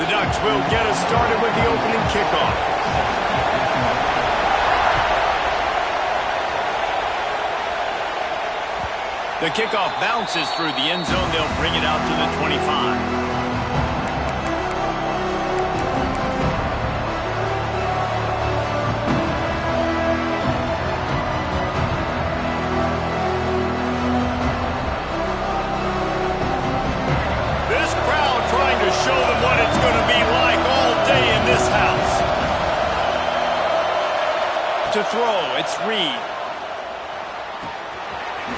The Ducks will get us started with the opening kickoff. The kickoff bounces through the end zone. They'll bring it out to the 25. Show them what it's going to be like all day in this house. To throw, it's Reed.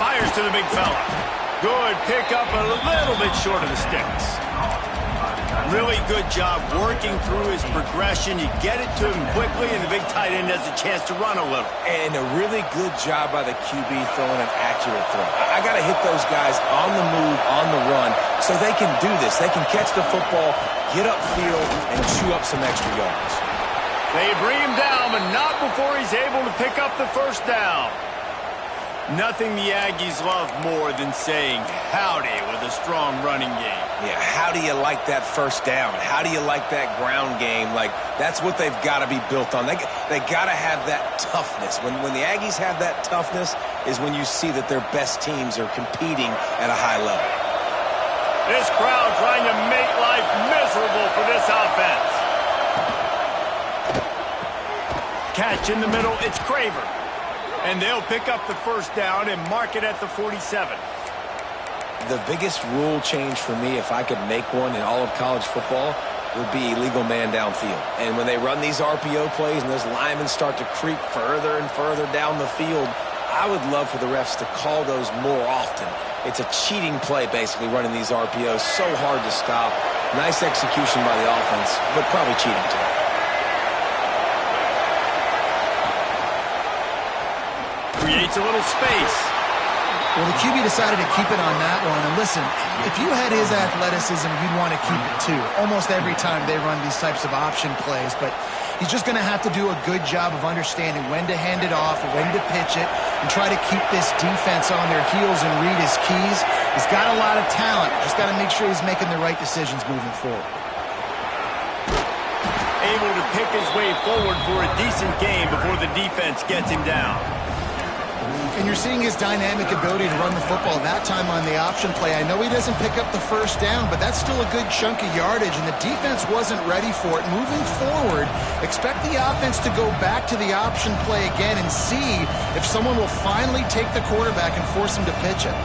Fires to the big fella. Good pickup, a little bit short of the sticks. Really good job working through his progression. You get it to him quickly, and the big tight end has a chance to run a little. And a really good job by the QB throwing an accurate throw. I got to hit those guys on the move, on the run, so they can do this. They can catch the football, get upfield, and chew up some extra yards. They bring him down, but not before he's able to pick up the first down. Nothing the Aggies love more than saying howdy with a strong running game. Yeah, how do you like that first down? How do you like that ground game? Like, that's what they've got to be built on. They got to have that toughness. When the Aggies have that toughness is when you see that their best teams are competing at a high level. This crowd trying to make life miserable for this offense. Catch in the middle, it's Craver. And they'll pick up the first down and mark it at the 47. The biggest rule change for me, if I could make one in all of college football, would be illegal man downfield. And when they run these RPO plays and those linemen start to creep further and further down the field, I would love for the refs to call those more often. It's a cheating play, basically, running these RPOs. So hard to stop. Nice execution by the offense, but probably cheating too. Creates a little space. Well, the QB decided to keep it on that one. And listen, if you had his athleticism, you'd want to keep it too. Almost every time they run these types of option plays. But he's just going to have to do a good job of understanding when to hand it off, when to pitch it, and try to keep this defense on their heels and read his keys. He's got a lot of talent. Just got to make sure he's making the right decisions moving forward. Able to pick his way forward for a decent game before the defense gets him down. And you're seeing his dynamic ability to run the football that time on the option play. I know he doesn't pick up the first down, but that's still a good chunk of yardage, and the defense wasn't ready for it. Moving forward, expect the offense to go back to the option play again and see if someone will finally take the quarterback and force him to pitch it.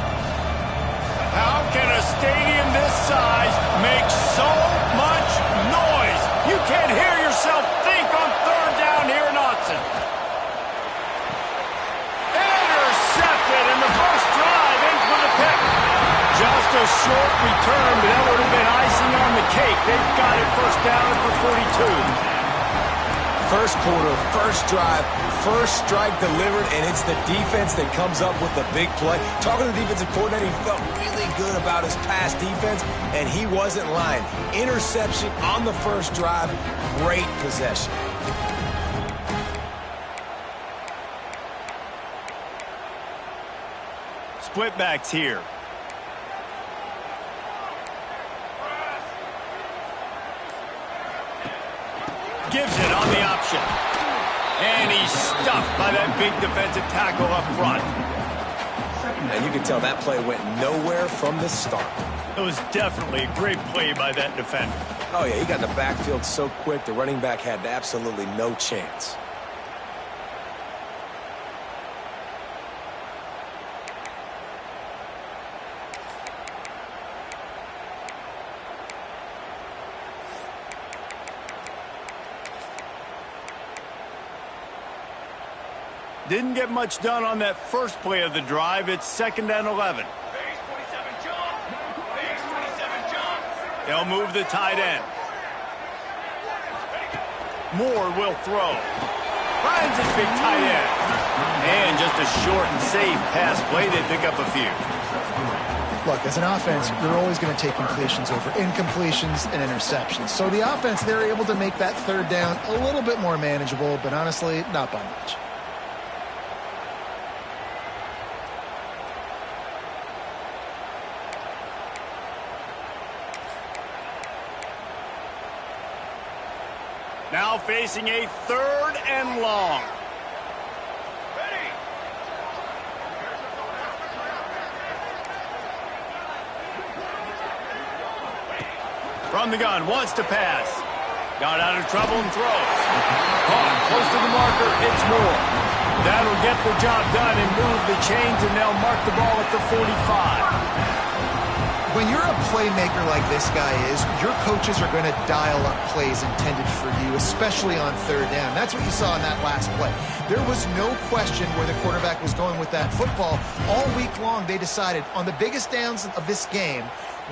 How can a stadium this size make so much noise? You can't hear yourself think on third down here in Austin. And the first drive ends with a pick. Just a short return, but that would have been icing on the cake. They've got it first down at the 42. First quarter, first drive, first strike delivered, and it's the defense that comes up with the big play. Talking to the defensive coordinator, he felt really good about his pass defense, and he wasn't lying. Interception on the first drive, great possession. Split backs here. Gives it on the option. And he's stuffed by that big defensive tackle up front. And you can tell that play went nowhere from the start. It was definitely a great play by that defender. Oh, yeah, he got the backfield so quick, the running back had absolutely no chance. Didn't get much done on that first play of the drive. It's 2nd and 11. They'll move the tight end. Moore will throw. Finds his big tight end. And just a short and safe pass play. They pick up a few. Look, as an offense, you're always going to take completions over incompletions and interceptions. So the offense, they're able to make that third down a little bit more manageable, but honestly, not by much. Now facing a 3rd and long. From the gun, wants to pass. Got out of trouble and throws. Caught close to the marker, it's Moore. That'll get the job done and move the chains, and they'll mark the ball at the 45. When you're a playmaker like this guy is, your coaches are going to dial up plays intended for you, especially on 3rd down. That's what you saw in that last play. There was no question where the quarterback was going with that football. All week long, they decided on the biggest downs of this game,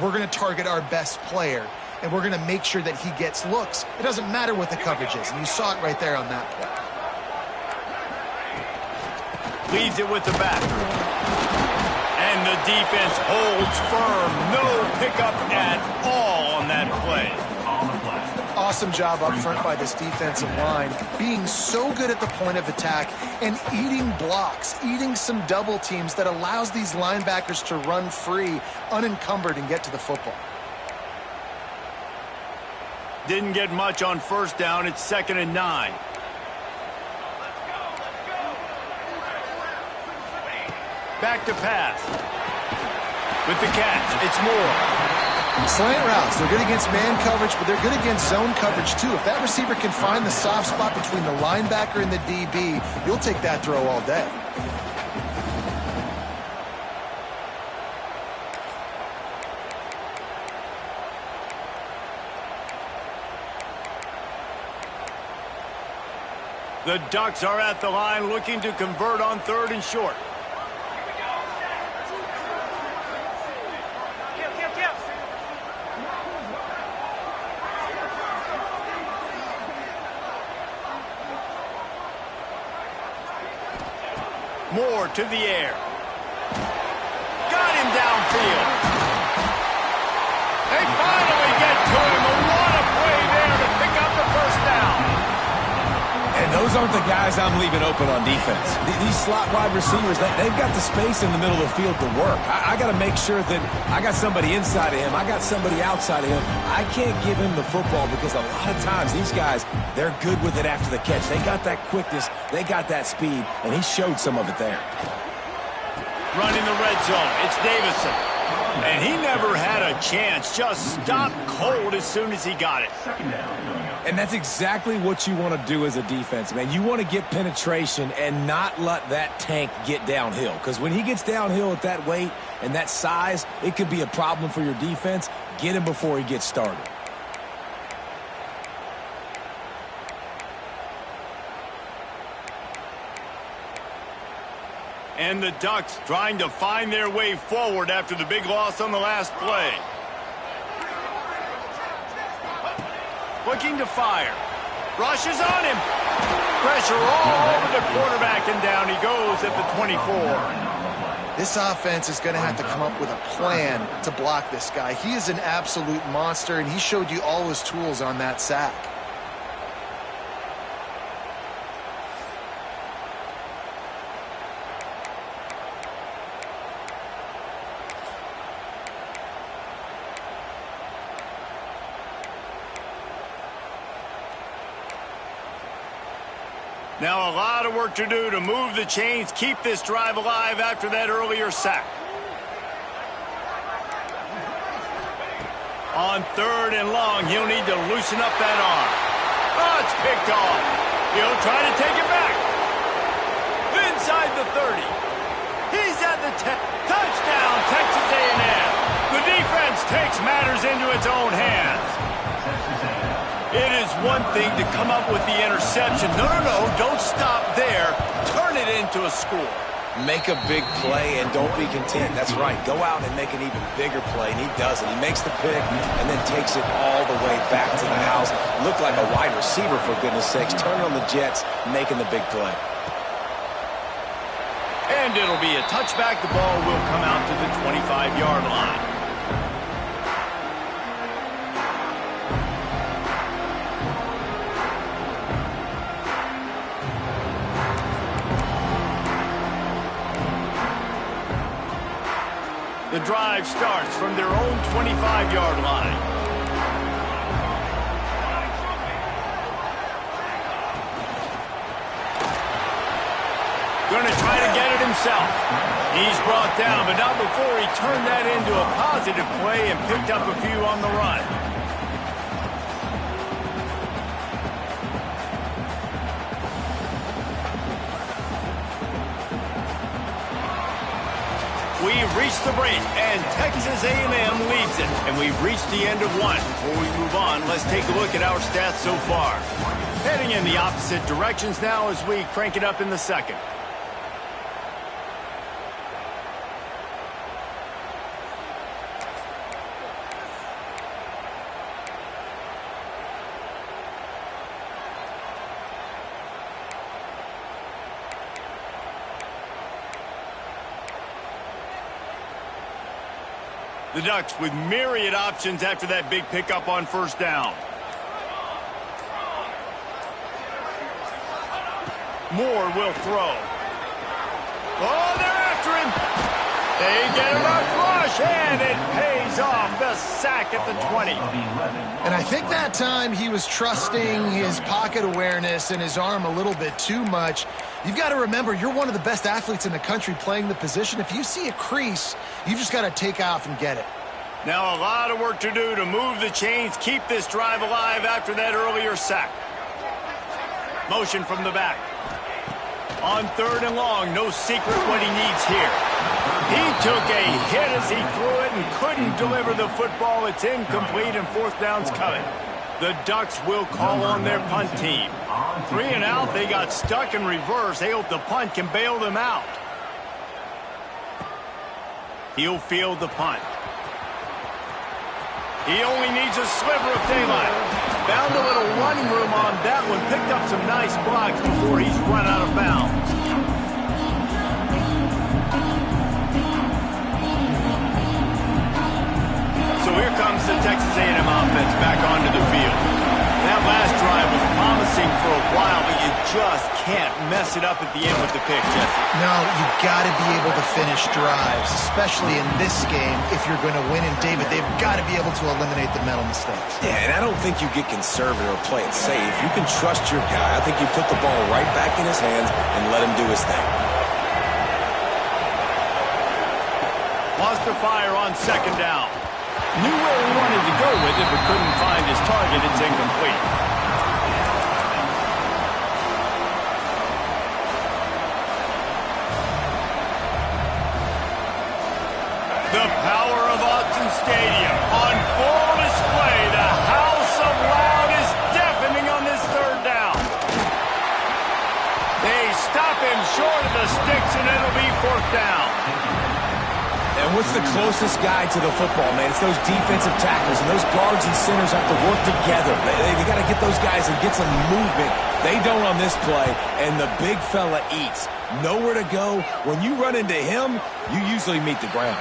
we're going to target our best player, and we're going to make sure that he gets looks. It doesn't matter what the coverage is, and you saw it right there on that play. Leaves it with the back. And the defense holds firm. No pickup at all on that play. Awesome job up front by this defensive line, being so good at the point of attack and eating blocks, eating some double teams that allows these linebackers to run free, unencumbered, and get to the football. Didn't get much on 1st down. It's 2nd and 9. Back to pass. With the catch, it's Moore. Slant routes, they're good against man coverage, but they're good against zone coverage too. If that receiver can find the soft spot between the linebacker and the DB, you'll take that throw all day. The Ducks are at the line looking to convert on 3rd and short. Moore to the air. Got him downfield. They finally get to him. What a play there to pick up the 1st down. And those aren't the guys I'm leaving open on defense. These slot wide receivers, they've got the space in the middle of the field to work. I got to make sure that I got somebody inside of him. I got somebody outside of him. I can't give him the football because a lot of times these guys, they're good with it after the catch. They got that quickness. They got that speed, and he showed some of it there. Running the red zone, it's Davison. And he never had a chance. Just stopped cold as soon as he got it. And that's exactly what you want to do as a defense, man. You want to get penetration and not let that tank get downhill. Because when he gets downhill at that weight and that size, it could be a problem for your defense. Get him before he gets started. And the Ducks trying to find their way forward after the big loss on the last play. Looking to fire. Rushes on him. Pressure all over the quarterback, and down he goes at the 24. This offense is going to have to come up with a plan to block this guy. He is an absolute monster, and he showed you all his tools on that sack. Now a lot of work to do to move the chains, keep this drive alive after that earlier sack. On 3rd and long, he'll need to loosen up that arm. Oh, it's picked off. He'll try to take it back. Inside the 30. He's at the 10. Touchdown, Texas A&M. The defense takes matters into its own hands. It is one thing to come up with the interception. No, don't stop there. Turn it into a score. Make a big play and don't be content. That's right. Go out and make an even bigger play, and he does it. He makes the pick and then takes it all the way back to the house. Looked like a wide receiver, for goodness sakes. Turn on the Jets, making the big play. And it'll be a touchback. The ball will come out to the 25-yard line. The drive starts from their own 25-yard line. himself. He's brought down, but not before he turned that into a positive play and picked up a few on the run. We've reached the break, and Texas A&M leads it. And we've reached the end of one. Before we move on, let's take a look at our stats so far. Heading in the opposite directions now as we crank it up in the second. The Ducks with myriad options after that big pickup on first down. Moore will throw. Oh, they're after him. They get him a rush, and it pays off. The sack at the 20. And I think that time he was trusting his pocket awareness and his arm a little bit too much. You've got to remember, you're one of the best athletes in the country playing the position. If you see a crease, you've just got to take off and get it. Now a lot of work to do to move the chains, keep this drive alive after that earlier sack. Motion from the back. On third and long, no secret what he needs here. He took a hit as he threw it and couldn't deliver the football. It's incomplete and fourth down's coming. The Ducks will call on their punt team. 3 and out, they got stuck in reverse. They hope the punt can bail them out. He'll field the punt. He only needs a sliver of daylight. Found a little running room on that one. Picked up some nice blocks before he's run out of bounds. So here comes the Texas A&M offense back onto the field. That last drive was promising for a while, but you just can't mess it up at the end with the pick, Jesse. No, you got to be able to finish drives, especially in this game if you're going to win. And David, they've got to be able to eliminate the mental mistakes. Yeah, and I don't think you get conservative or play it safe. You can trust your guy. I think you put the ball right back in his hands and let him do his thing. Wants to fire on second down. Knew where he wanted to go with it, but couldn't find his target. It's incomplete. The power of Autzen Stadium on full display. The house of loud is deafening on this third down. They stop him short of the sticks, and it'll be fourth down. And what's the closest guy to the football, man? It's those defensive tackles, and those guards and centers have to work together. They got to get those guys and get some movement. They don't on this play, and the big fella eats. Nowhere to go. When you run into him, you usually meet the ground.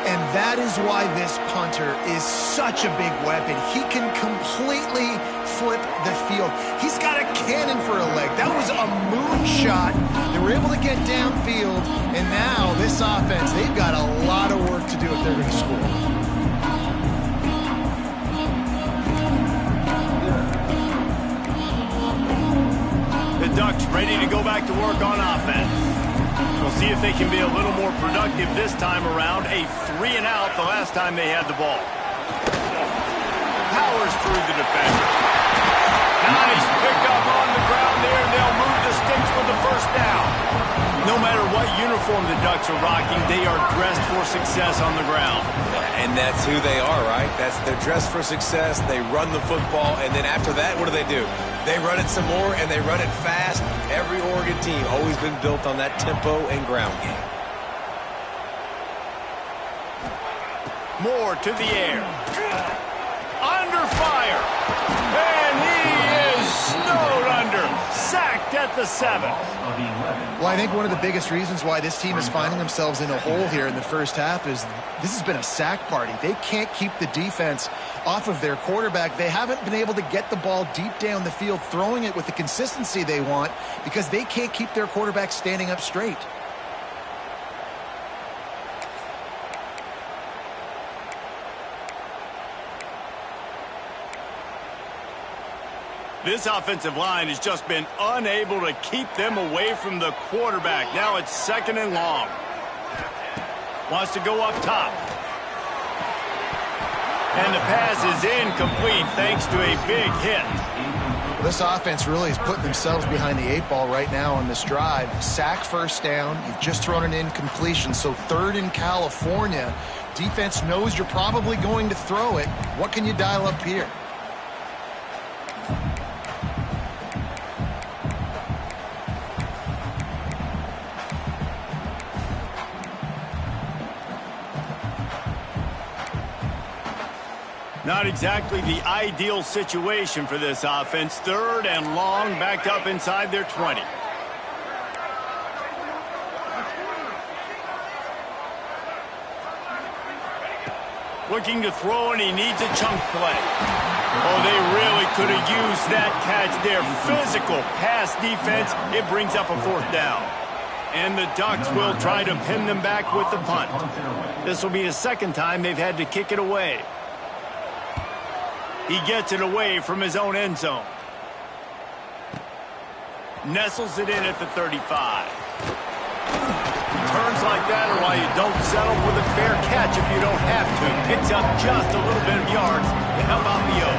And that is why this punter is such a big weapon. He can completely flip the field. He's got a cannon for a leg. That was a moonshot. They were able to get downfield, and now this offense, they've got a lot of work to do if they're going to score. The Ducks ready to go back to work on offense. We'll see if they can be a little more productive this time around. A 3 and out the last time they had the ball. Powers through the defender. Nice pickup on the ground there. They'll move the sticks with the first down. No matter what uniform the Ducks are rocking, they are dressed for success on the ground. And that's who they are, right? They're dressed for success. They run the football, and then after that, what do? They run it some more, and they run it fast. Every Oregon team always been built on that tempo and ground game. Moore to the air. Under fire. And he is snowed under. Sacked at the 7. Well, I think one of the biggest reasons why this team is finding themselves in a hole here in the first half is this has been a sack party. They can't keep the defense off of their quarterback. They haven't been able to get the ball deep down the field, throwing it with the consistency they want because they can't keep their quarterback standing up straight. This offensive line has just been unable to keep them away from the quarterback. Now it's 2nd and long. Wants to go up top. And the pass is incomplete thanks to a big hit. This offense really is putting themselves behind the 8 ball right now on this drive. Sack, 1st down. You've just thrown an incompletion, so 3rd in California. Defense knows you're probably going to throw it. What can you dial up here? Not exactly the ideal situation for this offense. 3rd and long, backed up inside their 20. Looking to throw, and he needs a chunk play. Oh, they really could have used that catch there. Physical pass defense. It brings up a 4th down. And the Ducks will try to pin them back with the punt. This will be the 2nd time they've had to kick it away. He gets it away from his own end zone. Nestles it in at the 35. Turns like that are why you don't settle for the fair catch if you don't have to. Picks up just a little bit of yards to help out the O.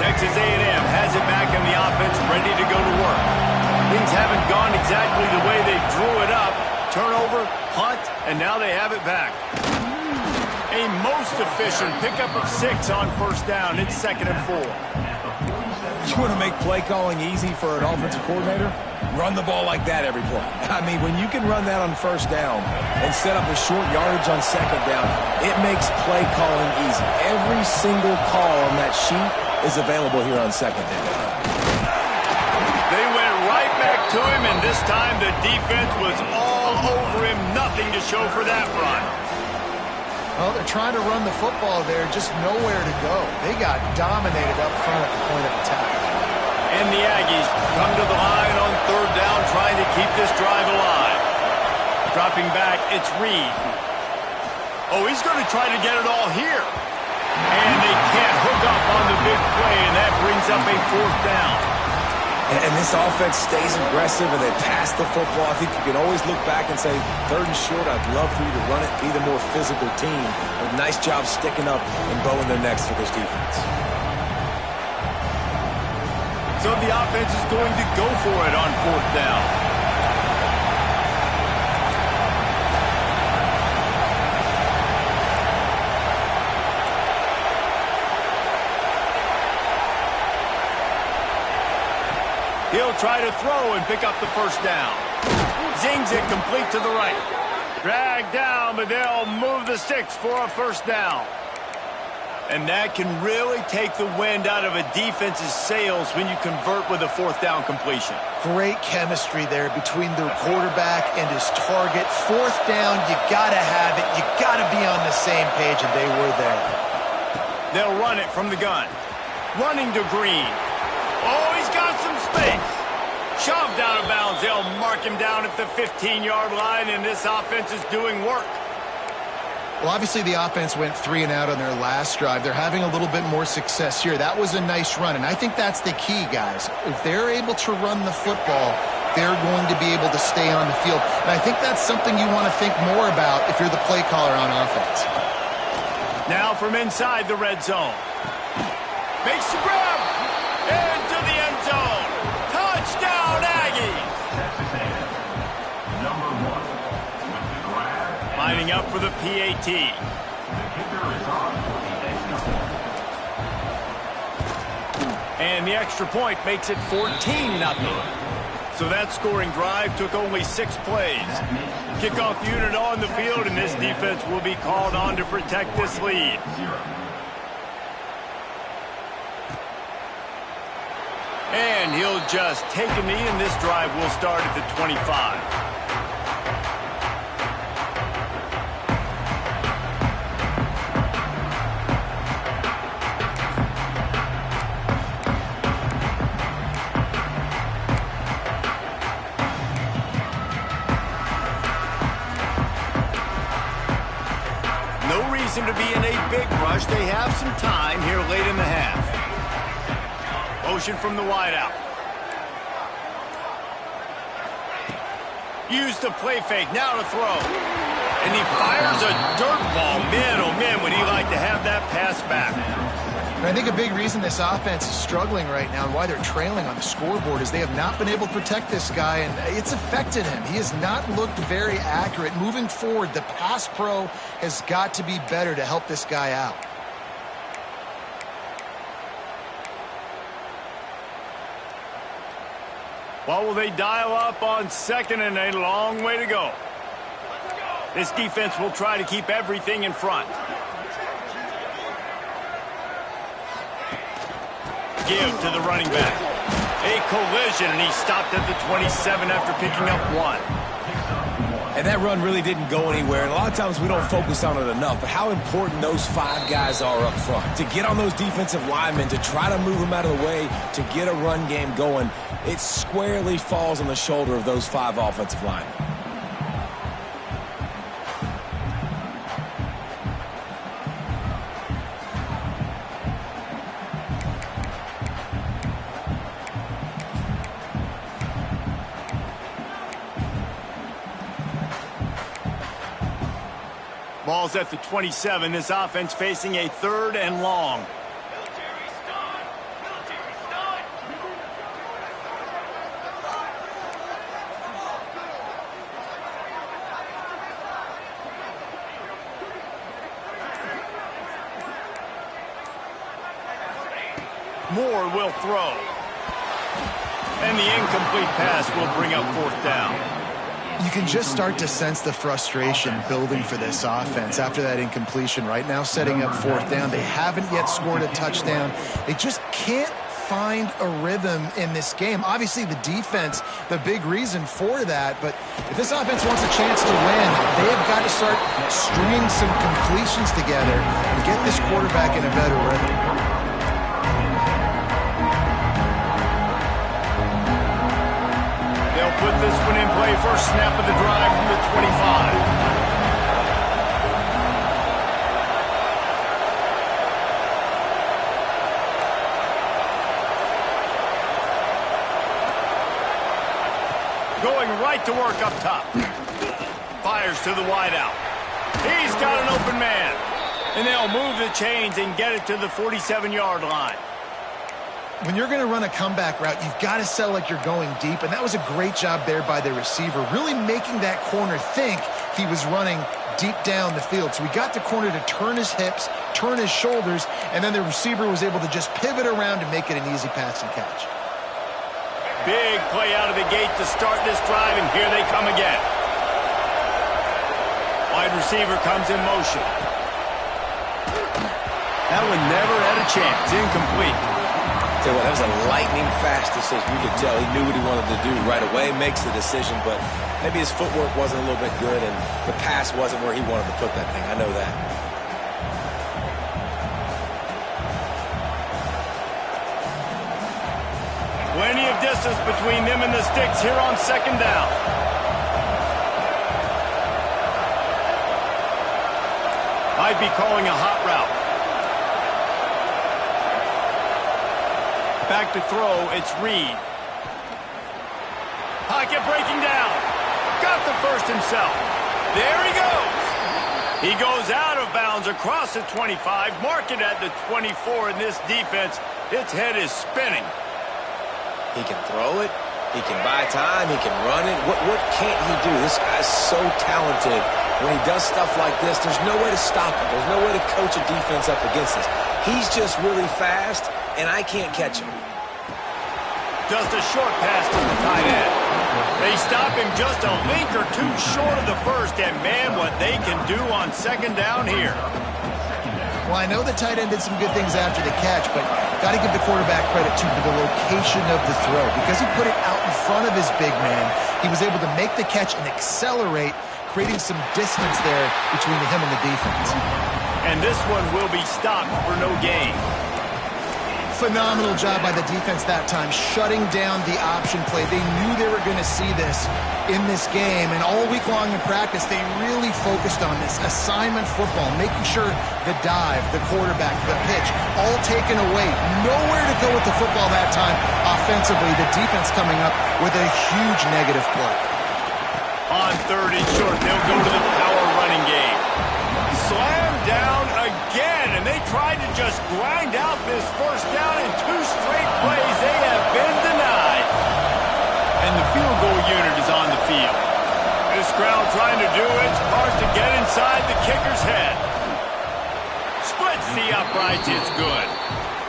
Texas A&M has it back in the offense, ready to go to work. Things haven't gone exactly the way they drew it up. Turnover, punt, and now they have it back. A most efficient pickup of 6 on 1st down. It's 2nd and 4. You want to make play calling easy for an offensive coordinator? Run the ball like that every play. I mean, when you can run that on 1st down and set up a short yardage on 2nd down, it makes play calling easy. Every single call on that sheet is available here on 2nd down. They went right back to him, and this time the defense was all over him. Nothing to show for that run. Well, they're trying to run the football there, just nowhere to go. They got dominated up front at the point of attack. And the Aggies come to the line on 3rd down, trying to keep this drive alive. Dropping back, it's Reed. Oh, he's going to try to get it all here. And they can't hook up on the big play, and that brings up a 4th down. And this offense stays aggressive, and they pass the football. I think you can always look back and say, 3rd and short, I'd love for you to run it, be the more physical team. But nice job sticking up and bowing their necks for this defense. So the offense is going to go for it on 4th down. He'll try to throw and pick up the 1st down. Zings it complete to the right. Dragged down, but they'll move the sticks for a 1st down. And that can really take the wind out of a defense's sails when you convert with a 4th down completion. Great chemistry there between the quarterback and his target. 4th down, you got to have it. You got to be on the same page, and they were there. They'll run it from the gun. Running to Green. Oh, he's got some space. Shoved out of bounds. They'll mark him down at the 15-yard line, and this offense is doing work. Well, obviously the offense went 3 and out on their last drive. They're having a little bit more success here. That was a nice run, and I think that's the key, guys. If they're able to run the football, they're going to be able to stay on the field. And I think that's something you want to think more about if you're the play caller on offense. Now from inside the red zone. Makes the grab. Into the end zone. Touchdown, Aggies. Lining up for the PAT. And the extra point makes it 14-0. So that scoring drive took only 6 plays. Kickoff unit on the field, and this defense will be called on to protect this lead. And he'll just take a knee, and this drive will start at the 25. reason to be in a big rush. They have some time here late in the half. Motion from the wideout. Use the play fake. Now to throw. And he fires a dirt ball. Man, oh man, would he like to have that pass back. And I think a big reason this offense is struggling right now and why they're trailing on the scoreboard is they have not been able to protect this guy, and it's affected him. He has not looked very accurate. Moving forward, the pass pro has got to be better to help this guy out. What will they dial up on second, and a long way to go. This defense will try to keep everything in front. Give to the running back. A collision, and he stopped at the 27 after picking up 1. And that run really didn't go anywhere. And a lot of times we don't focus on it enough, but how important those 5 guys are up front. To get on those defensive linemen, to try to move them out of the way, to get a run game going, it squarely falls on the shoulder of those 5 offensive linemen. Ball's at the 27. This offense facing a 3rd and long. Moore will throw. And the incomplete pass will bring up 4th down. You can just start to sense the frustration building for this offense after that incompletion. Right now, setting up 4th down. They haven't yet scored a touchdown. They just can't find a rhythm in this game. Obviously, the defense, the big reason for that. But if this offense wants a chance to win, they have got to start stringing some completions together and get this quarterback in a better rhythm. Put this one in play. First snap of the drive from the 25. Going right to work up top. Fires to the wideout. He's got an open man. And they'll move the chains and get it to the 47-yard line. When you're going to run a comeback route, you've got to sell like you're going deep, and that was a great job there by the receiver, really making that corner think he was running deep down the field. So we got the corner to turn his hips, turn his shoulders, and then the receiver was able to just pivot around and make it an easy pass and catch. Big play out of the gate to start this drive, and here they come again. Wide receiver comes in motion. That one never had a chance. Incomplete. That was a lightning-fast decision. You could tell he knew what he wanted to do right away, makes the decision, but maybe his footwork wasn't a little bit good, and the pass wasn't where he wanted to put that thing. I know that. Plenty of distance between them and the sticks here on 2nd down. Might be calling a hot route. Back to throw, it's Reed. Pocket breaking down. Got the first himself. There he goes. He goes out of bounds across the 25, mark it at the 24, and this defense, its head is spinning. He can throw it. He can buy time. He can run it. What can't he do? This guy's so talented. When he does stuff like this, there's no way to stop it. There's no way to coach a defense up against this. He's just really fast, and I can't catch him. Just a short pass to the tight end. They stop him just a link or two short of the first, and man, what they can do on 2nd down here. Well, I know the tight end did some good things after the catch, but got to give the quarterback credit, too, for the location of the throw. Because he put it out in front of his big man, he was able to make the catch and accelerate, creating some distance there between him and the defense. And this one will be stopped for no gain. Phenomenal job by the defense that time, shutting down the option play. They knew they were going to see this in this game, and all week long in practice, they really focused on this assignment football, making sure the dive, the quarterback, the pitch, all taken away. Nowhere to go with the football that time offensively. The defense coming up with a huge negative play. On 3rd and short, they'll go to the power running game. Slam down again, and they tried to just grind out this first down in 2 straight plays. They have been denied. And the field goal unit is on the field. This crowd trying to do its part to get inside the kicker's head. Splits the uprights, it's good.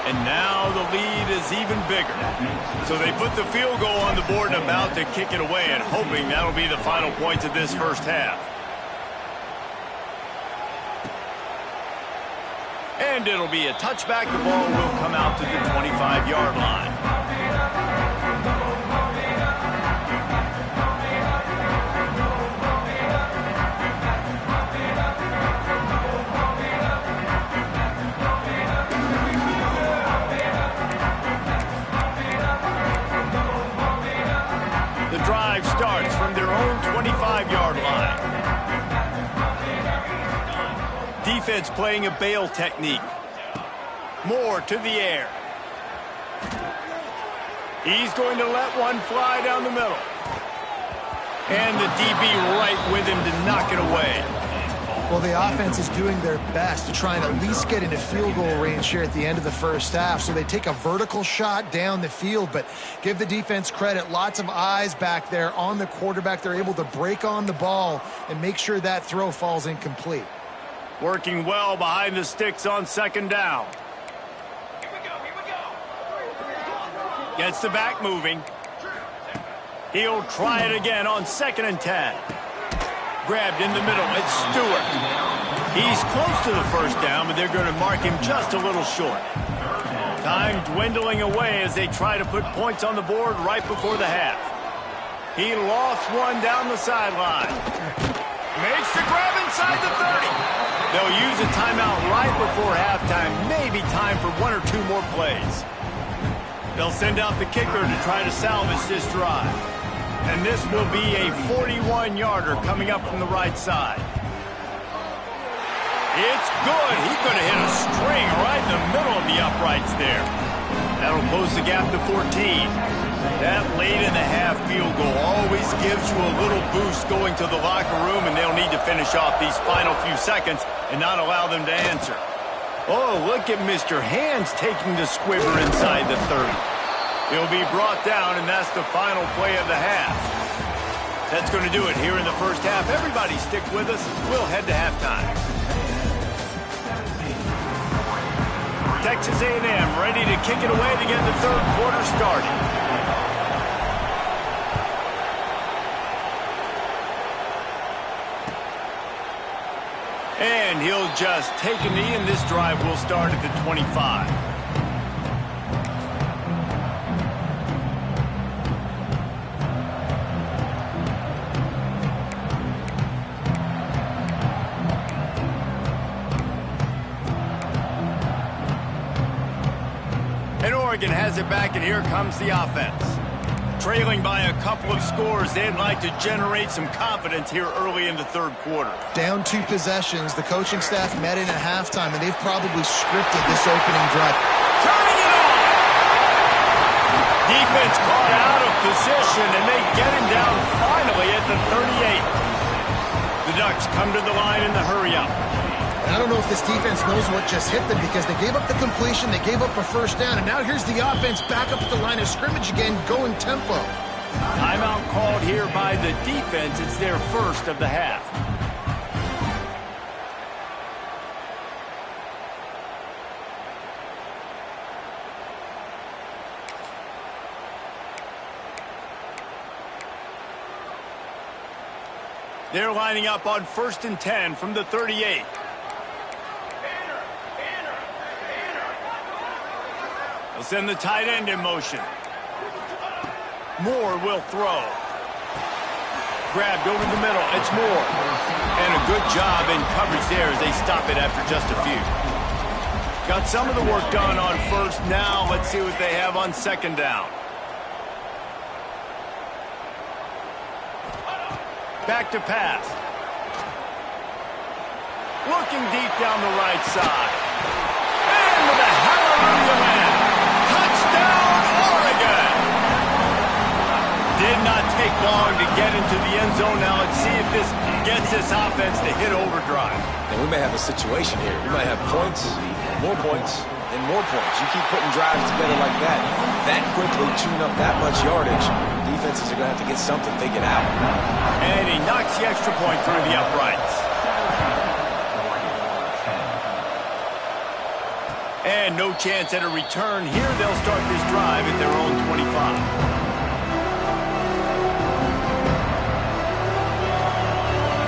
And now the lead is even bigger. So they put the field goal on the board and about to kick it away, and hoping that'll be the final points of this first half. And it'll be a touchback. The ball will come out to the 25-yard line. The drive starts from their own 25-yard line. Defense playing a bail technique. Moore to the air. He's going to let one fly down the middle. And the DB right with him to knock it away. Well, the offense is doing their best to try and at least get into field goal range here at the end of the first half. So they take a vertical shot down the field, but give the defense credit. Lots of eyes back there on the quarterback. They're able to break on the ball and make sure that throw falls incomplete. Working well behind the sticks on 2nd down. Here we go. Gets the back moving. He'll try it again on 2nd and 10. Grabbed in the middle. It's Stewart. He's close to the first down, but they're going to mark him just a little short. Time dwindling away as they try to put points on the board right before the half. He lost one down the sideline. Makes the grab inside the 30. They'll use a timeout right before halftime. Maybe time for 1 or 2 more plays. They'll send out the kicker to try to salvage this drive. And this will be a 41-yarder coming up from the right side. It's good. He could have hit a string right in the middle of the uprights there. That'll close the gap to 14. That late in the half field goal always gives you a little boost going to the locker room, and they'll need to finish off these final few seconds and not allow them to answer. Oh, look at Mr. Hands taking the squibber inside the 30. He'll be brought down, and that's the final play of the half. That's going to do it here in the first half. Everybody stick with us. We'll head to halftime. Texas A&M ready to kick it away to get the 3rd quarter started. And he'll just take a knee, and this drive will start at the 25. And Oregon has it back, and here comes the offense. Trailing by a couple of scores, they'd like to generate some confidence here early in the 3rd quarter. Down 2 possessions. The coaching staff met in at halftime, and they've probably scripted this opening drive. Turning it on! Defense caught out of position, and they get him down finally at the 38. The Ducks come to the line in the hurry-up. I don't know if this defense knows what just hit them, because they gave up the completion, they gave up a first down, and now here's the offense back up at the line of scrimmage again, going tempo. Timeout called here by the defense. It's their first of the half. They're lining up on 1st and 10 from the 38. They'll send the tight end in motion. Moore will throw. Grabbed over the middle. It's Moore. And a good job in coverage there as they stop it after just a few. Got some of the work done on first. Now let's see what they have on second down. Back to pass. Looking deep down the right side. And with a hallelujah land. Touchdown, Oregon! Did not take long to get into the end zone. Now let's see if this gets this offense to hit overdrive. And we may have a situation here. We might have points, more points, and more points. You keep putting drives together like that quickly, chewing up that much yardage, defenses are going to have to get something figured out. And he knocks the extra point through the uprights. And no chance at a return here. They'll start this drive at their own 25.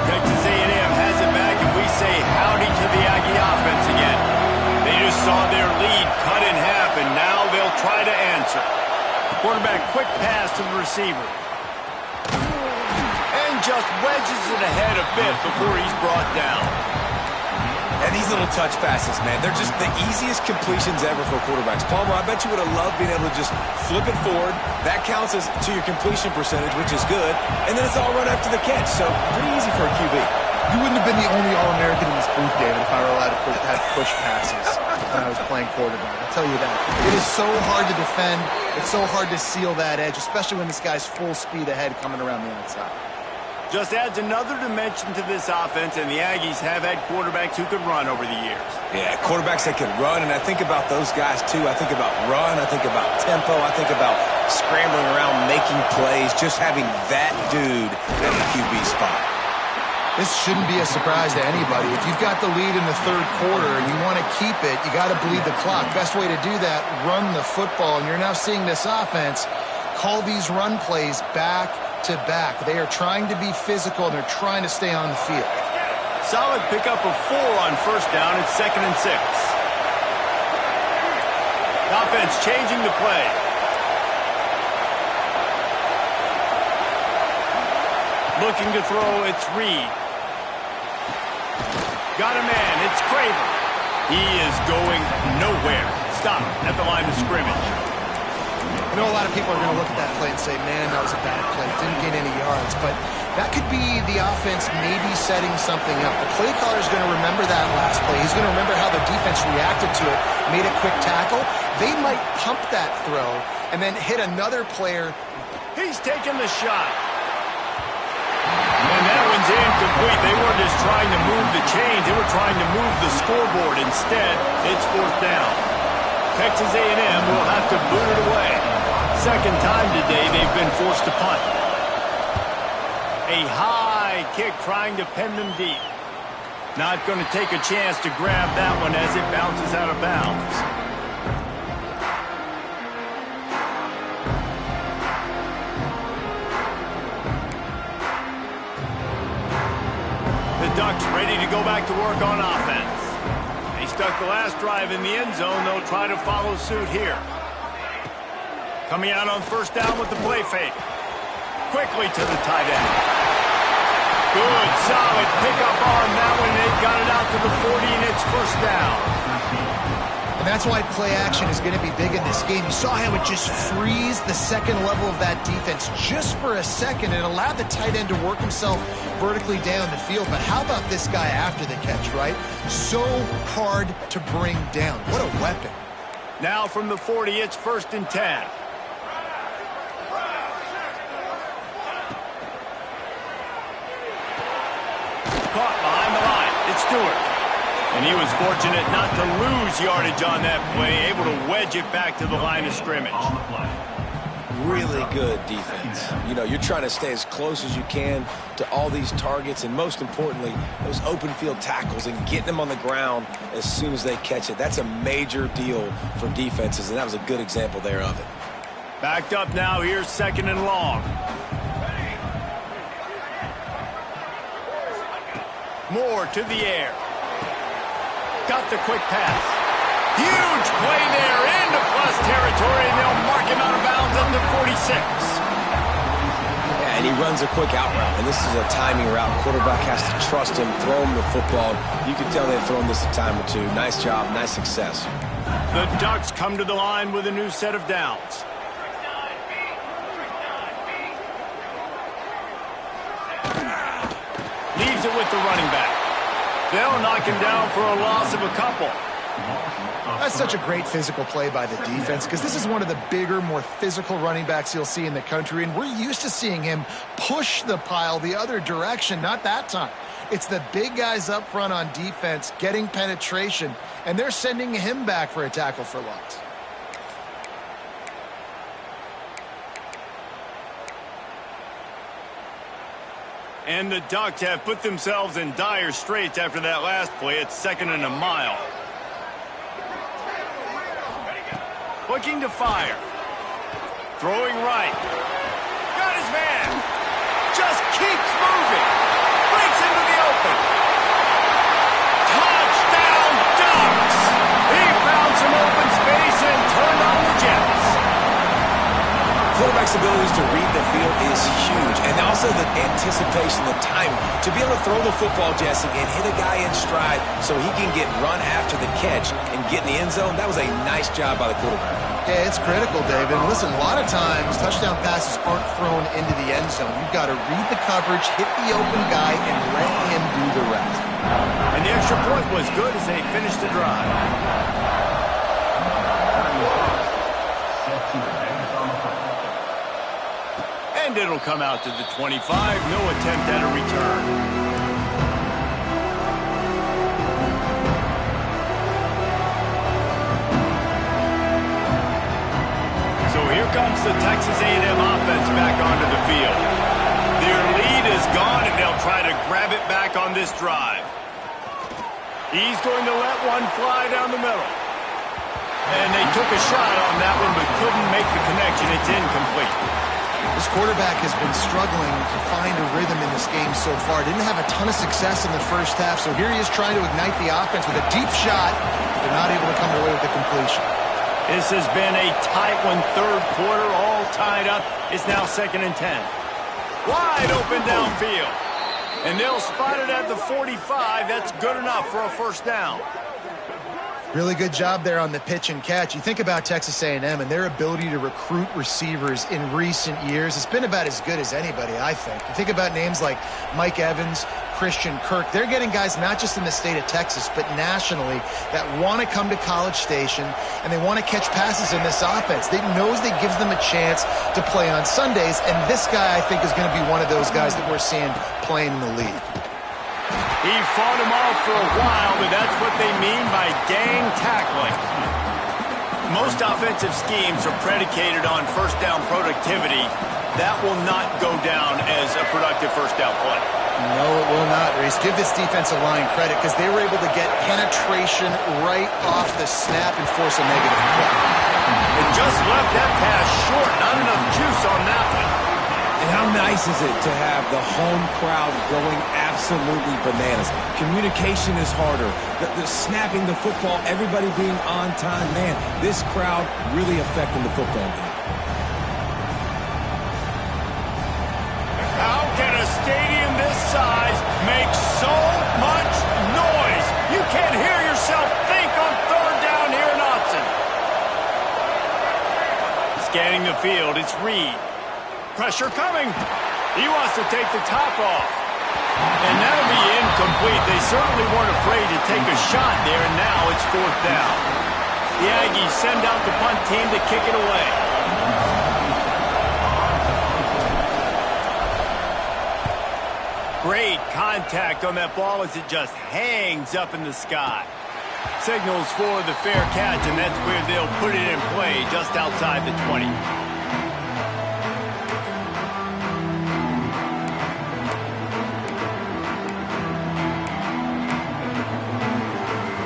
Texas A&M has it back, and we say howdy to the Aggie offense again. They just saw their lead cut in half, and now they'll try to answer. Quarterback quick pass to the receiver. And just wedges it ahead a bit before he's brought down. And these little touch passes, man, they're just the easiest completions ever for quarterbacks. Palmer, I bet you would have loved being able to just flip it forward. That counts as to your completion percentage, which is good. And then it's all run after the catch, so pretty easy for a QB. You wouldn't have been the only All-American in this booth, David, if I were allowed to have push passes when I was playing quarterback. I'll tell you that. It is so hard to defend. It's so hard to seal that edge, especially when this guy's full speed ahead coming around the outside. Just adds another dimension to this offense, and the Aggies have had quarterbacks who could run over the years. Yeah, quarterbacks that can run, and I think about those guys, too. I think about run, I think about tempo, I think about scrambling around, making plays, just having that dude at the QB spot. This shouldn't be a surprise to anybody. If you've got the lead in the third quarter and you want to keep it, you got to bleed the clock. Best way to do that, run the football, and you're now seeing this offense call these run plays back to back. They are trying to be physical, and they're trying to stay on the field. Solid pickup of 4 on first down. It's 2nd and 6. The offense changing the play. Looking to throw, it's Reed. Got a man, it's Craver. He is going nowhere. Stop at the line of scrimmage. I know a lot of people are going to look at that play and say, man, that was a bad play. Didn't get any yards. But that could be the offense maybe setting something up. The play caller is going to remember that last play. He's going to remember how the defense reacted to it, made a quick tackle. They might pump that throw and then hit another player. He's taking the shot. And that one's incomplete. They weren't just trying to move the chains. They were trying to move the scoreboard. Instead, it's 4th down. Texas A&M will have to boot it away. Second time today they've been forced to punt. A high kick trying to pen them deep. Not going to take a chance to grab that one as it bounces out of bounds. The Ducks ready to go back to work on offense. They stuck the last drive in the end zone. They'll try to follow suit here. Coming out on first down with the play fake. Quickly to the tight end. Good, solid pickup on that one. They've got it out to the 40, and it's first down. And that's why play action is going to be big in this game. You saw how it just frees the second level of that defense just for a second. It allowed the tight end to work himself vertically down the field. But how about this guy after the catch, right? So hard to bring down. What a weapon. Now from the 40, it's 1st and 10. Caught behind the line. It's Stewart. And he was fortunate not to lose yardage on that play, able to wedge it back to the line of scrimmage. Really good defense. You know, you're trying to stay as close as you can to all these targets, and most importantly, those open field tackles and getting them on the ground as soon as they catch it. That's a major deal for defenses, and that was a good example there of it. Backed up now. Here's 2nd and long. Moore to the air. Got the quick pass. Huge play there into plus territory, and they'll mark him out of bounds under 46. Yeah, and he runs a quick out route. And this is a timing route. Quarterback has to trust him, throw him the football. You can tell they've thrown this a time or two. Nice job, nice success. The Ducks come to the line with a new set of downs. Leaves it with the running back. They'll knock him down for a loss of a couple. That's such a great physical play by the defense because this is one of the bigger, more physical running backs you'll see in the country, and we're used to seeing him push the pile the other direction. Not that time. It's the big guys up front on defense getting penetration, and they're sending him back for a tackle for loss. And the Ducks have put themselves in dire straits after that last play. It's 2nd and a mile. Looking to fire. Throwing right. Got his man. Just keeps moving. Breaks into the open. Touchdown, Ducks! He found some open space and turned on the Jets. Quarterback's abilities to read the field is huge, and also the anticipation, the time to be able to throw the football, Jesse, and hit a guy in stride so he can get run after the catch and get in the end zone. That was a nice job by the quarterback. Yeah, it's critical, David. And listen, a lot of times touchdown passes aren't thrown into the end zone. You've got to read the coverage, hit the open guy, and let him do the rest. And the extra point was good as they finished the drive. And it'll come out to the 25. No attempt at a return. So here comes the Texas A&M offense back onto the field. Their lead is gone, and they'll try to grab it back on this drive. He's going to let one fly down the middle. And they took a shot on that one, but couldn't make the connection. It's incomplete. This quarterback has been struggling to find a rhythm in this game so far. Didn't have a ton of success in the first half, so here he is trying to ignite the offense with a deep shot. They're not able to come away with the completion. This has been a tight one, third quarter, all tied up. It's now 2nd and 10. Wide open downfield. And they'll spot it at the 45. That's good enough for a first down. Really good job there on the pitch and catch. You think about Texas A&M and their ability to recruit receivers in recent years. It's been about as good as anybody, I think. You think about names like Mike Evans, Christian Kirk. They're getting guys not just in the state of Texas, but nationally that want to come to College Station and they want to catch passes in this offense. They knows that gives them a chance to play on Sundays, and this guy, I think, is going to be one of those guys that we're seeing playing in the league. He fought him off for a while, but that's what they mean by gang tackling. Most offensive schemes are predicated on first down productivity. That will not go down as a productive first down play. No, it will not, Reese. Give this defensive line credit because they were able to get penetration right off the snap and force a negative play. And just left that pass short. Not enough juice on that one. And how nice is it to have the home crowd going absolutely bananas? Communication is harder. The snapping the football, everybody being on time. Man, this crowd really affecting the football game. How can a stadium this size make so much noise? You can't hear yourself think on third down here in Austin. Scanning the field, it's Reed. Pressure coming. He wants to take the top off. And that'll be incomplete. They certainly weren't afraid to take a shot there, and now it's 4th down. The Aggies send out the punt team to kick it away. Great contact on that ball as it just hangs up in the sky. Signals for the fair catch, and that's where they'll put it in play just outside the 20.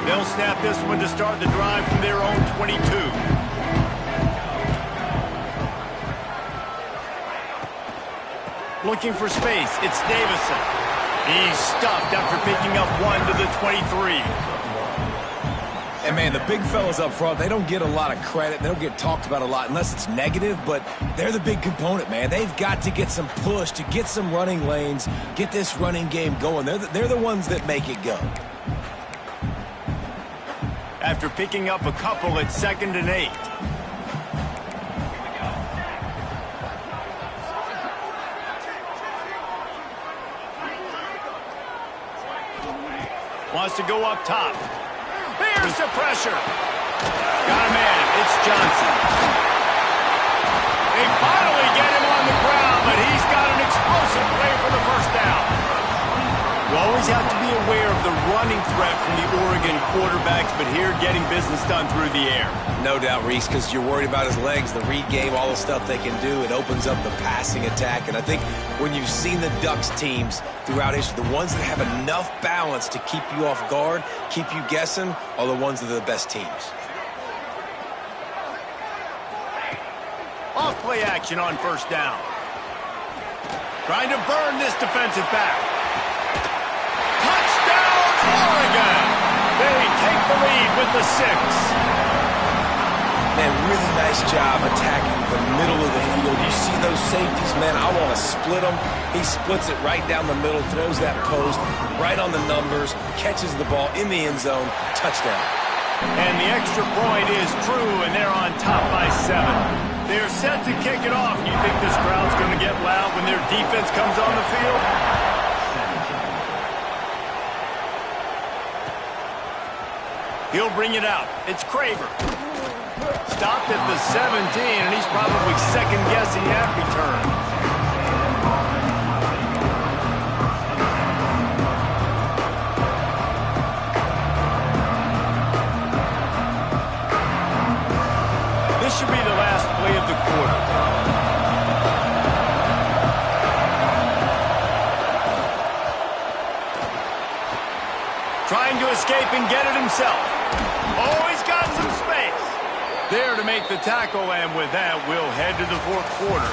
They'll snap this one to start the drive from their own 22. Looking for space, it's Davison. He's stuffed after picking up one to the 23. And, man, the big fellas up front, they don't get a lot of credit. They don't get talked about a lot unless it's negative, but they're the big component, man. They've got to get some push to get some running lanes, get this running game going. They're the ones that make it go. After picking up a couple at 2nd and 8. Wants to go up top. Here's the pressure. Got a man. It's Johnson. They finally get him on the ground, but he's got an explosive play for the first down. You always have to be aware of the running threat from the Oregon quarterbacks, but here getting business done through the air. No doubt, Reese, because you're worried about his legs, the read game, all the stuff they can do. It opens up the passing attack. And I think when you've seen the Ducks teams throughout history, the ones that have enough balance to keep you off guard, keep you guessing, are the ones that are the best teams. Off play action on first down. Trying to burn this defensive back. Touchdown, Oregon! They take the lead with the 6. Man, really nice job attacking the middle of the field. You see those safeties, man, I want to split them. He splits it right down the middle, throws that post, right on the numbers, catches the ball in the end zone, touchdown. And the extra point is true, and they're on top by 7. They're set to kick it off. You think this crowd's going to get loud when their defense comes on the field? He'll bring it out. It's Craver. Stopped at the 17, and he's probably second-guessing that return. This should be the last play of the quarter. Trying to escape and get it himself. Oh, he's got some space. There to make the tackle, and with that, we'll head to the 4th quarter.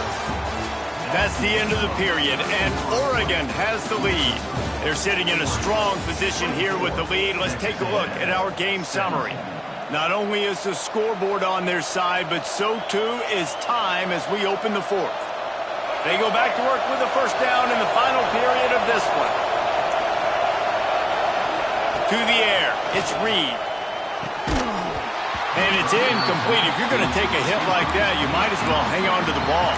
That's the end of the period, and Oregon has the lead. They're sitting in a strong position here with the lead. Let's take a look at our game summary. Not only is the scoreboard on their side, but so too is time as we open the 4th. They go back to work with the first down in the final period of this one. To the air, it's Reed. And it's incomplete. If you're going to take a hit like that, you might as well hang on to the ball.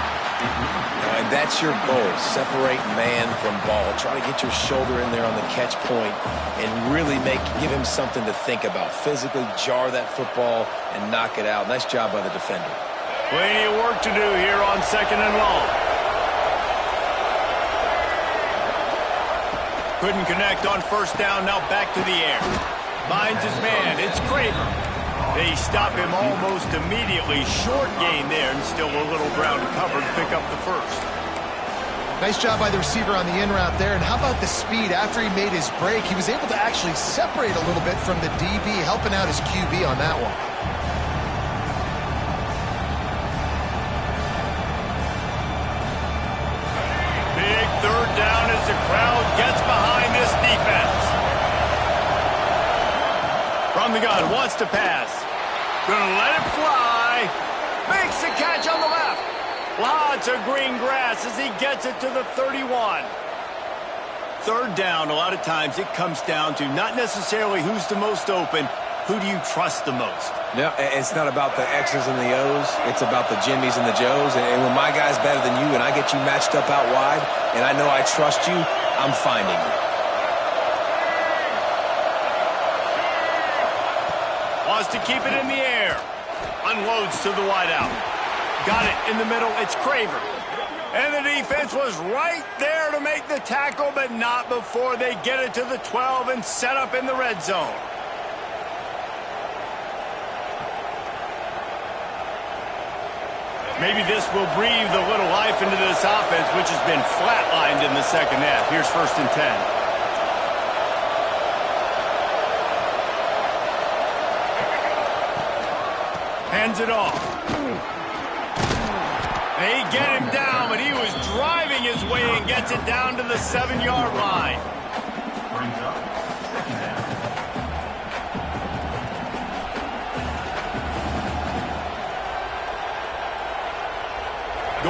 And that's your goal. Separate man from ball. Try to get your shoulder in there on the catch point and really give him something to think about. Physically jar that football and knock it out. Nice job by the defender. Plenty of work to do here on 2nd and long. Couldn't connect on first down. Now back to the air. Finds his man. It's Craver. They stop him almost immediately. Short gain there, and still a little ground to cover to pick up the first. Nice job by the receiver on the in route there. And how about the speed? After he made his break, he was able to actually separate a little bit from the DB, helping out his QB on that one. Big 3rd down as the crowd gets behind this defense. From the gun, wants to pass. Gonna let it fly. Makes the catch on the left. Lots of green grass as he gets it to the 31. 3rd down, a lot of times it comes down to not necessarily who's the most open, who do you trust the most? Yeah, it's not about the X's and the O's. It's about the Jimmies and the Joes. And when my guy's better than you and I get you matched up out wide and I know I trust you, I'm finding you. Wants to keep it in the air. Unloads to the wideout. Got it in the middle. It's Craver. And the defense was right there to make the tackle, but not before they get it to the 12 and set up in the red zone. Maybe this will breathe a little life into this offense, which has been flatlined in the second half. Here's 1st and 10. Hands it off. They get him down, but he was driving his way and gets it down to the 7-yard line.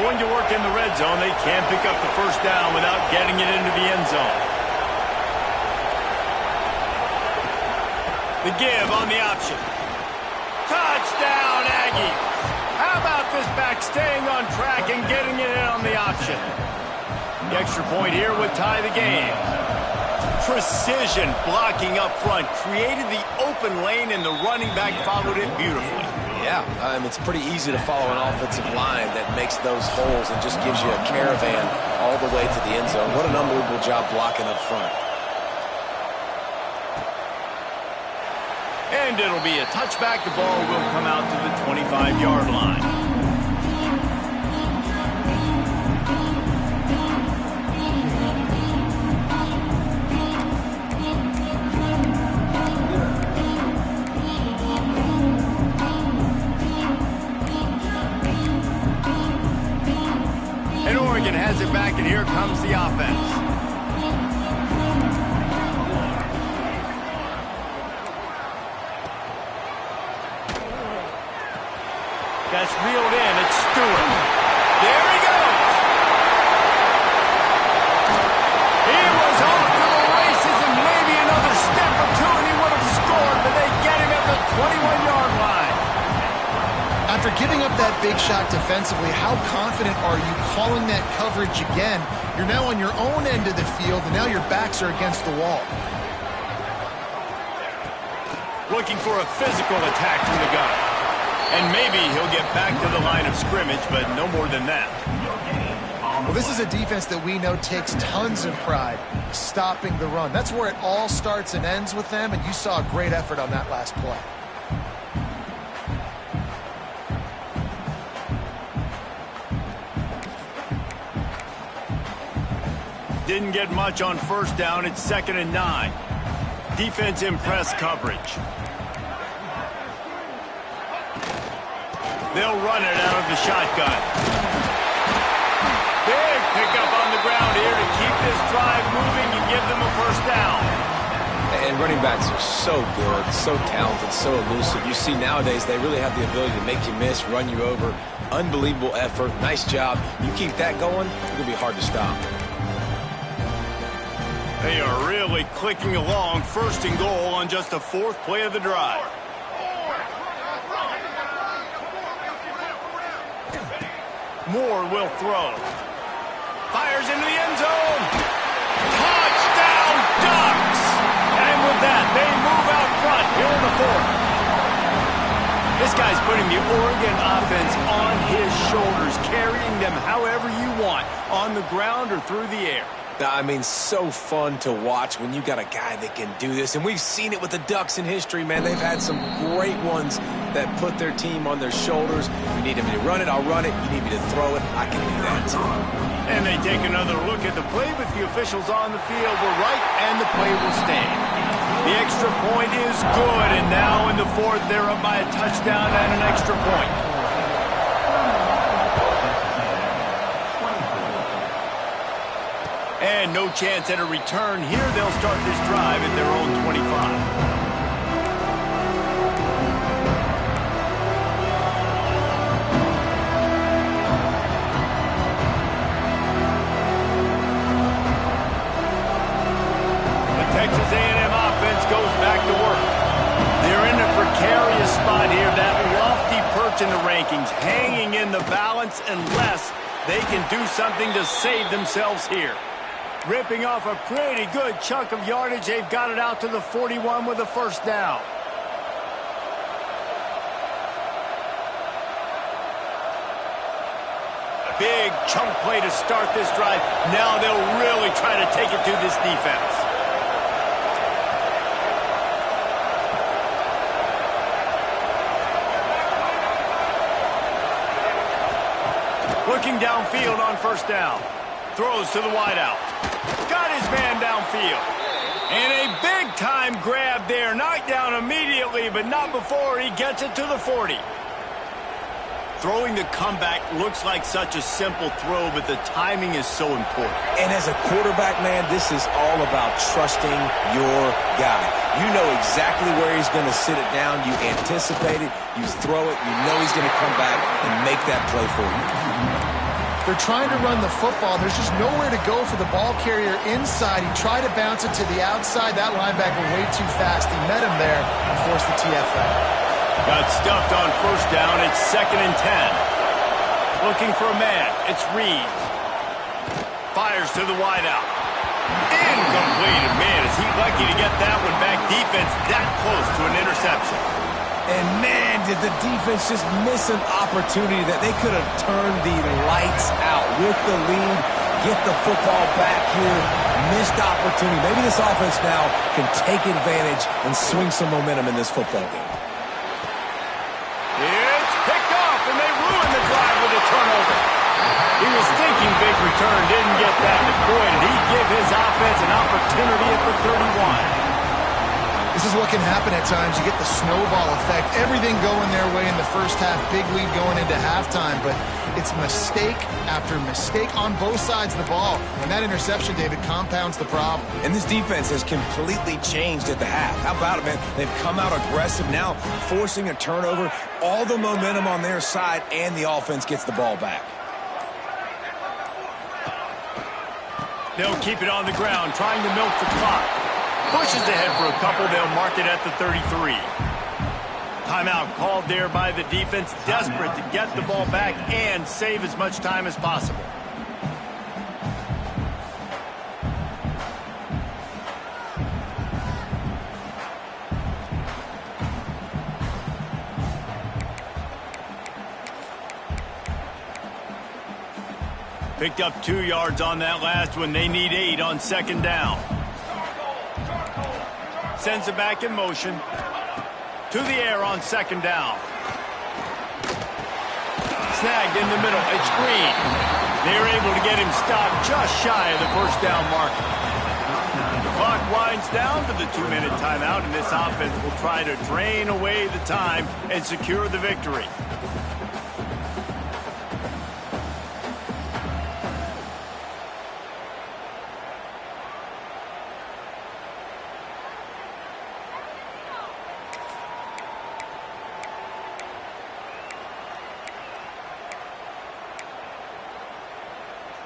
going to work in the red zone. They can't pick up the first down without getting it into the end zone. The give on the option. Touchdown, Aggies. How about this back staying on track and getting it in on the option? The extra point here would tie the game. Precision blocking up front created the open lane, and the running back followed it beautifully. Yeah, it's pretty easy to follow an offensive line that makes those holes and just gives you a caravan all the way to the end zone. What an unbelievable job blocking up front. And it'll be a touchback. The ball will come out to the 25-yard line. And Oregon has it back, and here comes the offense. That's reeled in. It's Stewart. There he goes. He was off to the races and maybe another step or two and he would have scored, but they get him at the 21-yard line. After giving up that big shot defensively, how confident are you calling that coverage again? You're now on your own end of the field, and now your backs are against the wall. Looking for a physical attack from the gun. And maybe he'll get back to the line of scrimmage, but no more than that. Well, this is a defense that we know takes tons of pride stopping the run. That's where it all starts and ends with them, and you saw a great effort on that last play. Didn't get much on first down. It's 2nd and 9. Defense in press coverage. They'll run it out of the shotgun. Big pickup on the ground here to keep this drive moving and give them a first down. And running backs are so good, so talented, so elusive. You see nowadays they really have the ability to make you miss, run you over. Unbelievable effort. Nice job. You keep that going, it's going to be hard to stop. They are really clicking along. 1st and goal on just the 4th play of the drive. Moore will throw. Fires into the end zone. Touchdown, Ducks! And with that, they move out front here in the 4th. This guy's putting the Oregon offense on his shoulders, carrying them however you want, on the ground or through the air. I mean, so fun to watch when you got a guy that can do this. And we've seen it with the Ducks in history, man. They've had some great ones that put their team on their shoulders. If you need me to run it, I'll run it. You need me to throw it, I can do that. And they take another look at the play, but the officials on the field were right, and the play will stand. The extra point is good, and now in the 4th, they're up by a touchdown and an extra point. And no chance at a return here. They'll start this drive at their own 25. The Texas A&M offense goes back to work. They're in a precarious spot here. That lofty perch in the rankings, hanging in the balance unless they can do something to save themselves here. Ripping off a pretty good chunk of yardage. They've got it out to the 41 with a first down. Big chunk play to start this drive. Now they'll really try to take it to this defense. Looking downfield on first down. Throws to the wideout. Got his man downfield. And a big-time grab there. Knocked down immediately, but not before he gets it to the 40. Throwing the comeback looks like such a simple throw, but the timing is so important. And as a quarterback, man, this is all about trusting your guy. You know exactly where he's going to sit it down. You anticipate it. You throw it. You know he's going to come back and make that play for you. They're trying to run the football. There's just nowhere to go for the ball carrier inside. He tried to bounce it to the outside. That linebacker way too fast. He met him there and forced the TFL. Got stuffed on first down. It's 2nd and 10. Looking for a man. It's Reed. Fires to the wideout. Incomplete. Man, is he lucky to get that one back. Defense that close to an interception. And man, did the defense just miss an opportunity that they could have turned the lights out with the lead, get the football back here. Missed opportunity. Maybe this offense now can take advantage and swing some momentum in this football game. It's picked off, and they ruin the drive with a turnover. He was thinking big return, didn't get that. But boy, did he give his offense an opportunity at the 31. This is what can happen at times. You get the snowball effect. Everything going their way in the first half. Big lead going into halftime. But it's mistake after mistake on both sides of the ball. And that interception, David, compounds the problem. And this defense has completely changed at the half. How about it, man? They've come out aggressive now, forcing a turnover. All the momentum on their side, and the offense gets the ball back. They'll keep it on the ground, trying to milk the clock. Pushes ahead for a couple. They'll mark it at the 33. Timeout called there by the defense, desperate to get the ball back and save as much time as possible. Picked up 2 yards on that last one. They need 8 on 2nd down. Sends it back in motion. To the air on 2nd down. Snagged in the middle. It's Green. They're able to get him stopped just shy of the first down marker. The clock winds down to the 2-minute timeout, and this offense will try to drain away the time and secure the victory.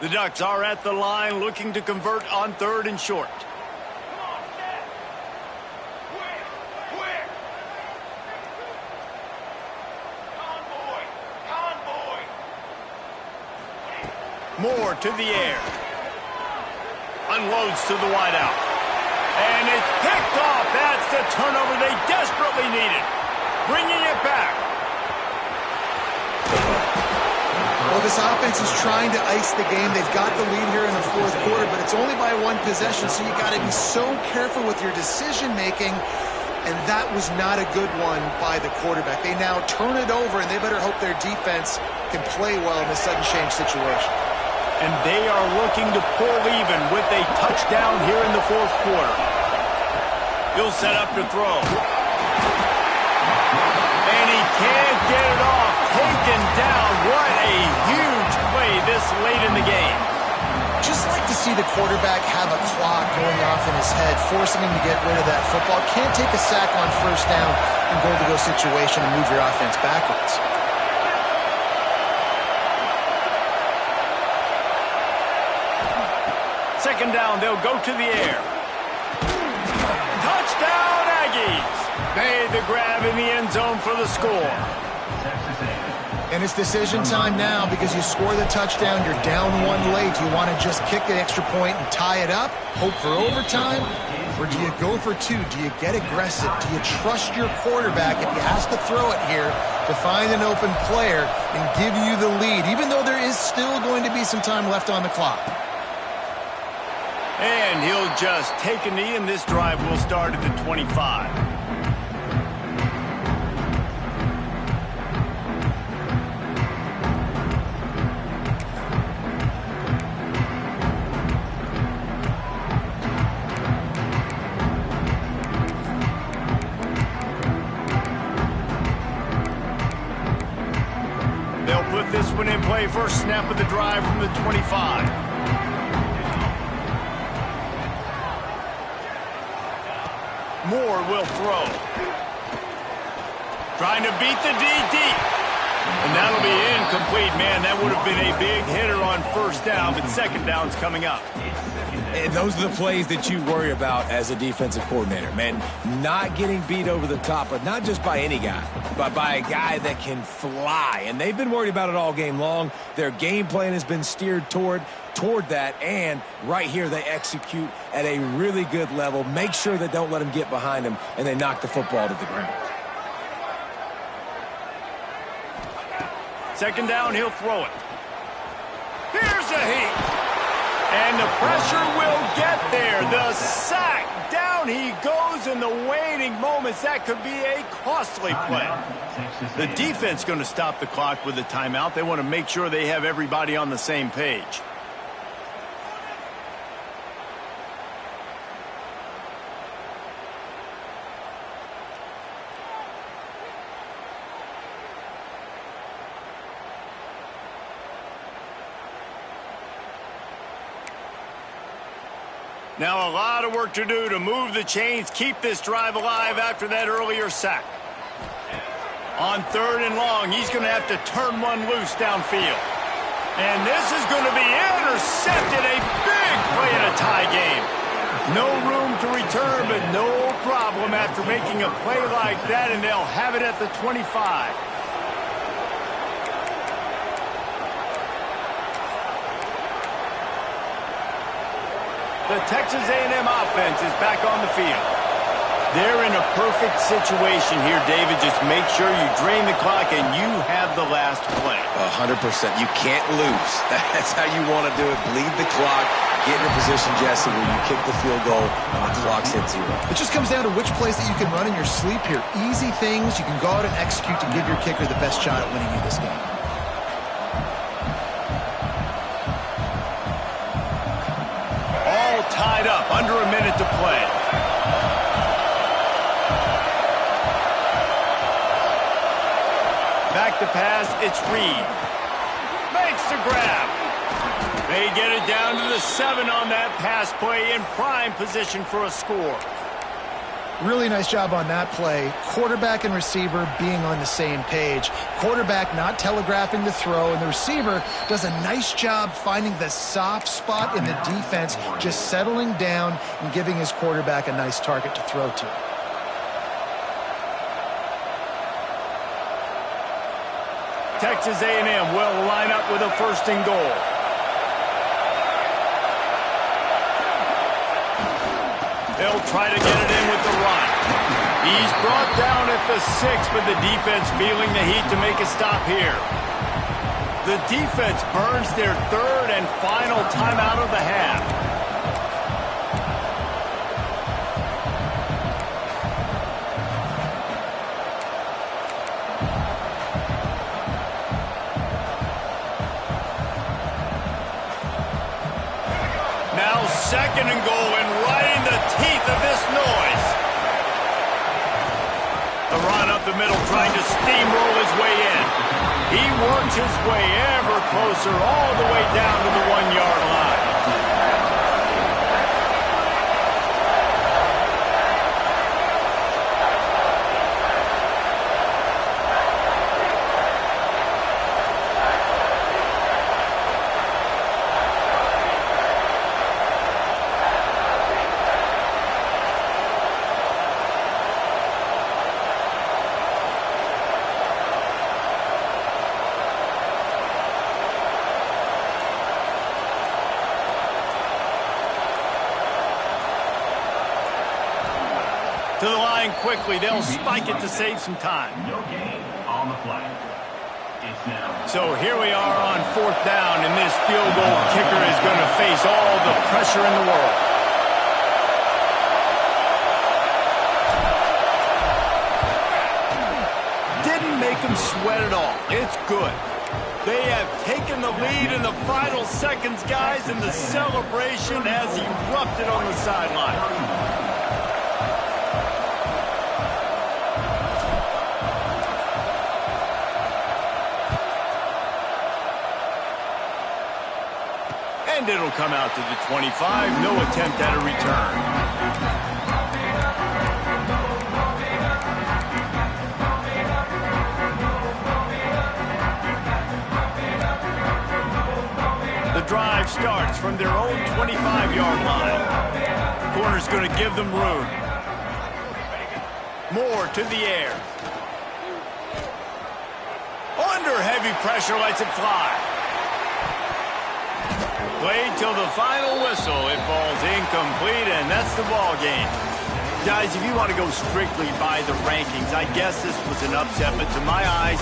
The Ducks are at the line looking to convert on 3rd and short. Moore to the air. Unloads to the wideout. And it's picked off. That's the turnover they desperately needed. Bringing it back. Well, this offense is trying to ice the game. They've got the lead here in the 4th quarter, but it's only by 1 possession, so you got to be so careful with your decision-making, and that was not a good one by the quarterback. They now turn it over, and they better hope their defense can play well in this sudden change situation. And they are looking to pull even with a touchdown here in the 4th quarter. He'll set up to throw. And he can't get it off. Taken down. What a huge play this late in the game. Just like to see the quarterback have a clock going off in his head, forcing him to get rid of that football. Can't take a sack on first down and goal-to-go situation and move your offense backwards. Second down, they'll go to the air. Touchdown, Aggies! Made the grab in the end zone for the score. And it's decision time now because you score the touchdown, you're down 1 late. Do you want to just kick the extra point and tie it up, hope for overtime? Or do you go for 2? Do you get aggressive? Do you trust your quarterback if he has to throw it here to find an open player and give you the lead, even though there is still going to be some time left on the clock? And he'll just take a knee, and this drive will start at the 25. They'll put this one in play. First snap of the drive from the 25. Moore will throw. Trying to beat the D deep. And that'll be incomplete, man. That would have been a big hitter on first down, but second down's coming up. And those are the plays that you worry about as a defensive coordinator, man. Not getting beat over the top, but not just by any guy, but by a guy that can fly. And they've been worried about it all game long. Their game plan has been steered toward that, and right here they execute at a really good level. Make sure they don't let them get behind them, and they knock the football to the ground. Second down, he'll throw it. Here's a heat. And the pressure will get there. The sack. Down he goes in the waning moments. That could be a costly play. The defense going to stop the clock with a timeout. They want to make sure they have everybody on the same page. Now a lot of work to do to move the chains, keep this drive alive after that earlier sack. On third and long, he's going to have to turn one loose downfield. And this is going to be intercepted. A big play in a tie game. No room to return, but no problem after making a play like that, and they'll have it at the 25. The Texas A&M offense is back on the field. They're in a perfect situation here, David. Just make sure you drain the clock and you have the last play. 100%. You can't lose. That's how you want to do it. Bleed the clock. Get in a position, Jesse, where you kick the field goal and the clock's hit zero. It just comes down to which plays that you can run in your sleep here. Easy things you can go out and execute to give your kicker the best shot at winning you this game. Tied up, under a minute to play. Back to pass, it's Reed. Makes the grab. They get it down to the 7 on that pass play, in prime position for a score. Really nice job on that play. Quarterback and receiver being on the same page. Quarterback not telegraphing the throw, and the receiver does a nice job finding the soft spot in the defense, just settling down and giving his quarterback a nice target to throw to. Texas A&M will line up with a first and goal. They'll try to get it in with the run. He's brought down at the 6, but the defense feeling the heat to make a stop here. The defense burns their third and final timeout of the half. Now second and goal, and right in the teeth of this noise. The run up the middle, trying to steamroll his way in. He works his way ever closer, all the way down to the 1-yard line. To the line quickly. They'll spike it to save some time. No gain on the flag. So here we are on fourth down, and this field goal kicker is going to face all the pressure in the world. Didn't make him sweat at all. It's good. They have taken the lead in the final seconds, guys, and the celebration has erupted on the sideline. And it'll come out to the 25. No attempt at a return. drive starts from their own 25-yard line. Corner's going to give them room. Moore to the air. Under heavy pressure, lets it fly. Played till the final whistle. It falls incomplete, and that's the ball game. Guys, if you want to go strictly by the rankings, I guess this was an upset, but to my eyes,